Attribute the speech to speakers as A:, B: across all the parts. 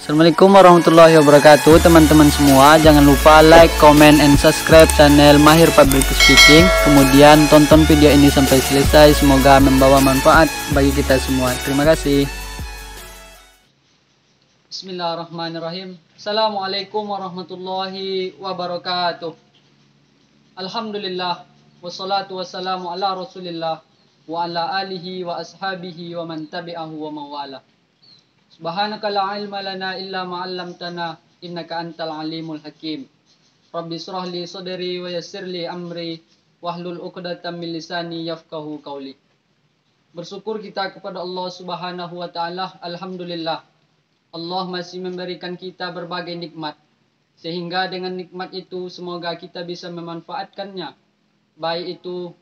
A: Assalamualaikum warahmatullahi wabarakatuh teman-teman semua. Jangan lupa like, comment, and subscribe channel Mahir Public Speaking. Kemudian tonton video ini sampai selesai. Semoga membawa manfaat bagi kita semua. Terima kasih. Bismillahirrahmanirrahim. Assalamualaikum warahmatullahi wabarakatuh. Alhamdulillah. Wassalatu wassalamu ala rasulillah wa ala alihi wa ashabihi wa man tabi'ahu wa mawala. Subhanaka la ilma lana illa ma 'allamtana innaka antal alimul hakim. Rabbi shrah li sadri wa yassir li amri wahlul 'uqdatam min lisani yafqahu qawli. Bersyukur kita kepada Allah Subhanahu wa taala. Alhamdulillah. Allah masih memberikan kita berbagai nikmat. Sehingga dengan nikmat itu semoga kita bisa memanfaatkannya. Baik itu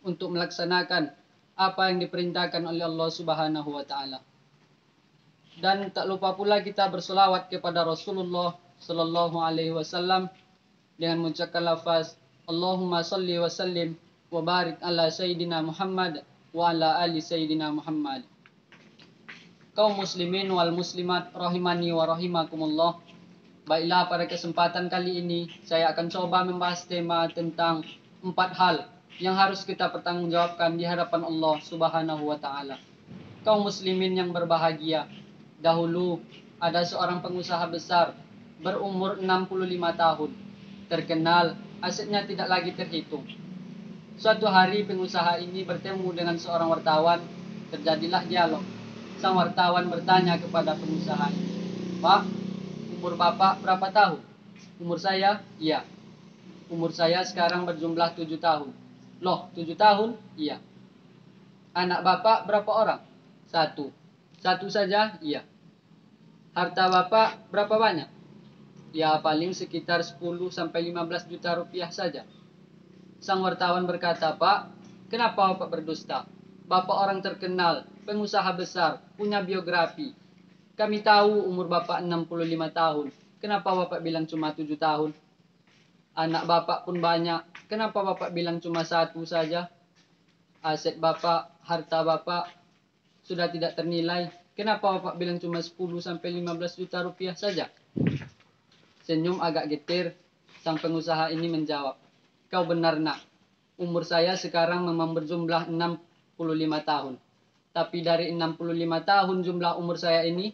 A: untuk melaksanakan apa yang diperintahkan oleh Allah Subhanahu wa taala. Dan tak lupa pula kita berselawat kepada Rasulullah Sallallahu Alaihi Wasallam dengan mengucapkan lafaz Allahumma salli wa sallim wa barik ala Sayyidina Muhammad wa ala ali Sayyidina Muhammad. Kaum muslimin wal muslimat rahimani wa rahimakumullah. Baiklah, pada kesempatan kali ini saya akan coba membahas tema tentang 4 hal yang harus kita pertanggungjawabkan di hadapan Allah Subhanahu wa taala. Kaum muslimin yang berbahagia, dahulu ada seorang pengusaha besar berumur 65 tahun. Terkenal, asetnya tidak lagi terhitung. Suatu hari pengusaha ini bertemu dengan seorang wartawan. Terjadilah dialog. Sang wartawan bertanya kepada pengusaha ini, "Pak, umur Bapak berapa tahun?" "Umur saya?" "Iya." "Umur saya sekarang berjumlah 7 tahun." "Loh, 7 tahun?" "Iya." "Anak Bapak berapa orang?" "Satu." "Satu saja?" "Iya." "Harta Bapak berapa banyak?" "Ya, paling sekitar 10-15 juta rupiah saja." Sang wartawan berkata, "Pak, kenapa Bapak berdusta? Bapak orang terkenal, pengusaha besar, punya biografi. Kami tahu umur Bapak 65 tahun. Kenapa Bapak bilang cuma 7 tahun? Anak Bapak pun banyak. Kenapa Bapak bilang cuma 1 saja? Aset Bapak, harta Bapak sudah tidak ternilai. Kenapa Bapak bilang cuma 10-15 juta rupiah saja?" Senyum agak getir, sang pengusaha ini menjawab, "Kau benar nak, umur saya sekarang memang berjumlah 65 tahun. Tapi dari 65 tahun jumlah umur saya ini,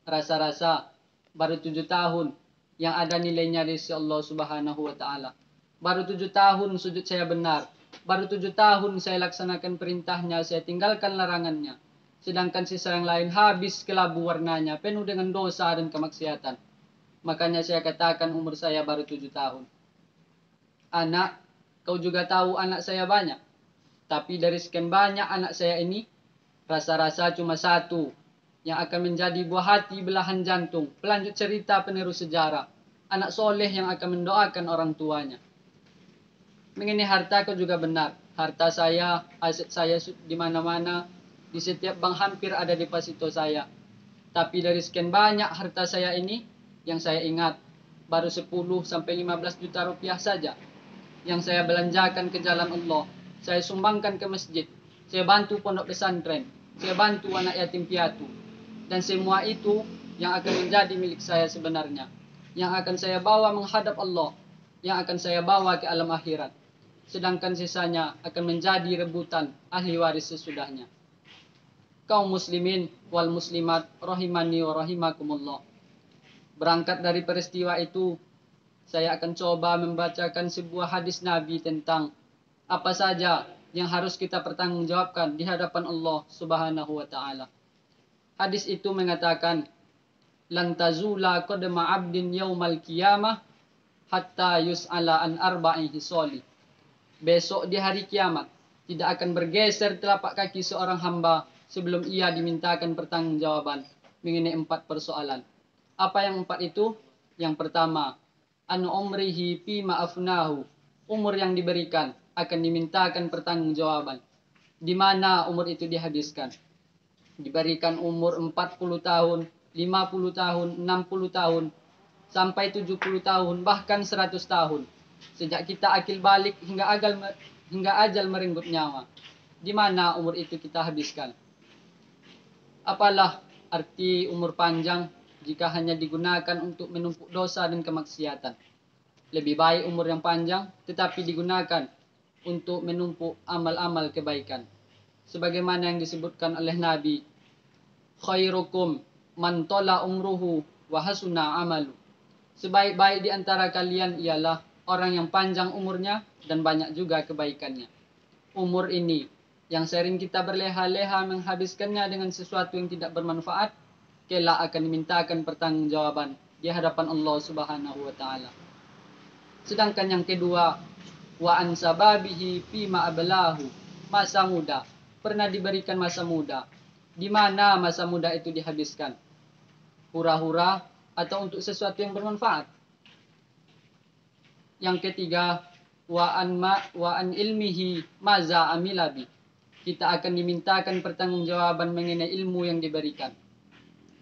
A: rasa-rasa baru 7 tahun yang ada nilainya di sisi Allah Subhanahu wa taala. Baru 7 tahun sujud saya benar. Baru 7 tahun saya laksanakan perintahnya, saya tinggalkan larangannya. Sedangkan sisa yang lain habis kelabu warnanya, penuh dengan dosa dan kemaksiatan. Makanya saya katakan umur saya baru 7 tahun. Anak, kau juga tahu anak saya banyak. Tapi dari sekian banyak anak saya ini, rasa-rasa cuma 1 yang akan menjadi buah hati, belahan jantung, pelanjut cerita, penerus sejarah. Anak soleh yang akan mendoakan orang tuanya. Mengenai harta kau juga benar. Harta saya, aset saya di mana-mana. Di setiap bank hampir ada deposito saya. Tapi dari sekian banyak harta saya ini, yang saya ingat baru 10-15 juta rupiah saja. Yang saya belanjakan ke jalan Allah. Saya sumbangkan ke masjid. Saya bantu pondok pesantren. Saya bantu anak yatim piatu. Dan semua itu yang akan menjadi milik saya sebenarnya. Yang akan saya bawa menghadap Allah. Yang akan saya bawa ke alam akhirat. Sedangkan sisanya akan menjadi rebutan ahli waris sesudahnya." Kaum muslimin wal muslimat rahimani wa rahimakumullah. Berangkat dari peristiwa itu, saya akan coba membacakan sebuah hadis Nabi tentang apa saja yang harus kita pertanggungjawabkan di hadapan Allah Subhanahu wa taala. Hadis itu mengatakan, "Lan tazula qadama 'abdin yaumal qiyamah hatta yus'ala an arba'i hisali." Besok di hari kiamat tidak akan bergeser telapak kaki seorang hamba sebelum ia dimintakan pertanggungjawaban mengenai 4 persoalan. Apa yang 4 itu? Yang pertama, an umrihi fi ma'afnahu. Umur yang diberikan akan dimintakan pertanggungjawaban. Di mana umur itu dihabiskan? Diberikan umur 40 tahun, 50 tahun, 60 tahun, sampai 70 tahun, bahkan 100 tahun. Sejak kita akil balik hingga ajal merenggut nyawa. Di mana umur itu kita habiskan? Apalah arti umur panjang jika hanya digunakan untuk menumpuk dosa dan kemaksiatan. Lebih baik umur yang panjang tetapi digunakan untuk menumpuk amal-amal kebaikan. Sebagaimana yang disebutkan oleh Nabi, khairukum man tola umruhu wa hasuna amalu. Sebaik-baik di antara kalian ialah orang yang panjang umurnya dan banyak juga kebaikannya. Umur ini yang sering kita berleha-leha menghabiskannya dengan sesuatu yang tidak bermanfaat, kelak akan dimintakan pertanggungjawaban di hadapan Allah Subhanahu wa taala. Sedangkan yang kedua, wa an sababihi fima ablahu, masa muda. Pernah diberikan masa muda. Di mana masa muda itu dihabiskan? Hura-hura atau untuk sesuatu yang bermanfaat? Yang ketiga, wa an ilmihi maza amilabi. Kita akan dimintakan pertanggungjawaban mengenai ilmu yang diberikan.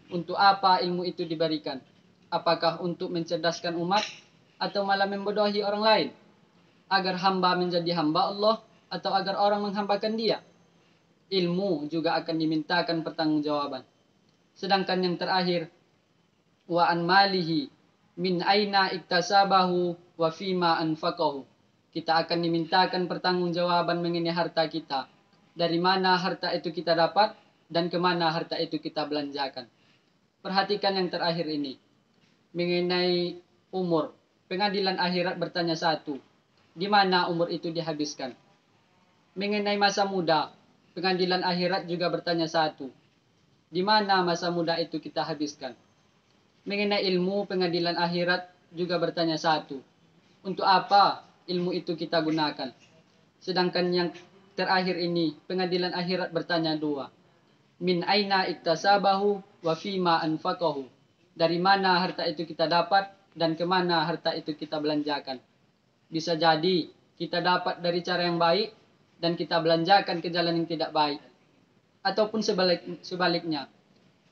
A: Untuk apa ilmu itu diberikan? Apakah untuk mencerdaskan umat atau malah membodohi orang lain? Agar hamba menjadi hamba Allah atau agar orang menghambakan dia? Ilmu juga akan dimintakan pertanggungjawaban. Sedangkan yang terakhir, wa an malihi min aina iktasabahu wa fima anfaqahu. Kita akan dimintakan pertanggungjawaban mengenai harta kita. Dari mana harta itu kita dapat dan kemana harta itu kita belanjakan. Perhatikan yang terakhir ini. Mengenai umur, pengadilan akhirat bertanya satu, di mana umur itu dihabiskan? Mengenai masa muda, pengadilan akhirat juga bertanya satu, di mana masa muda itu kita habiskan? Mengenai ilmu, pengadilan akhirat juga bertanya satu, untuk apa ilmu itu kita gunakan? Sedangkan yang terakhir ini, pengadilan akhirat bertanya dua, min aina iktasabahu wa fima anfaqahu. Dari mana harta itu kita dapat dan kemana harta itu kita belanjakan. Bisa jadi kita dapat dari cara yang baik dan kita belanjakan ke jalan yang tidak baik. Ataupun sebaliknya,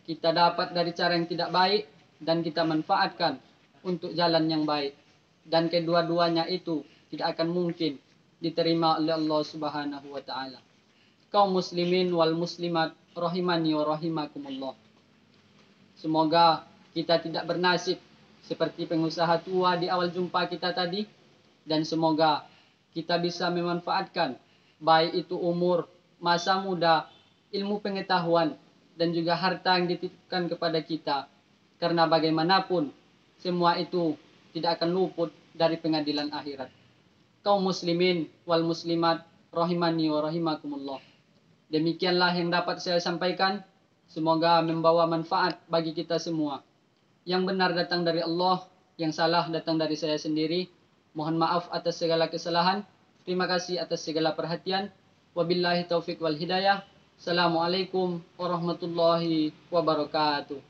A: kita dapat dari cara yang tidak baik dan kita manfaatkan untuk jalan yang baik. Dan kedua-duanya itu tidak akan mungkin diterima oleh Allah Subhanahu wa taala. Kaum muslimin wal muslimat rahimani wa rahimakumullah. Semoga kita tidak bernasib seperti pengusaha tua di awal jumpa kita tadi, dan semoga kita bisa memanfaatkan baik itu umur, masa muda, ilmu pengetahuan dan juga harta yang dititipkan kepada kita. Karena bagaimanapun semua itu tidak akan luput dari pengadilan akhirat. Kaum muslimin wal muslimat rahimani wa rahimakumullah. Demikianlah yang dapat saya sampaikan. Semoga membawa manfaat bagi kita semua. Yang benar datang dari Allah, yang salah datang dari saya sendiri. Mohon maaf atas segala kesalahan. Terima kasih atas segala perhatian. Wabillahi taufik wal hidayah. Assalamualaikum warahmatullahi wabarakatuh.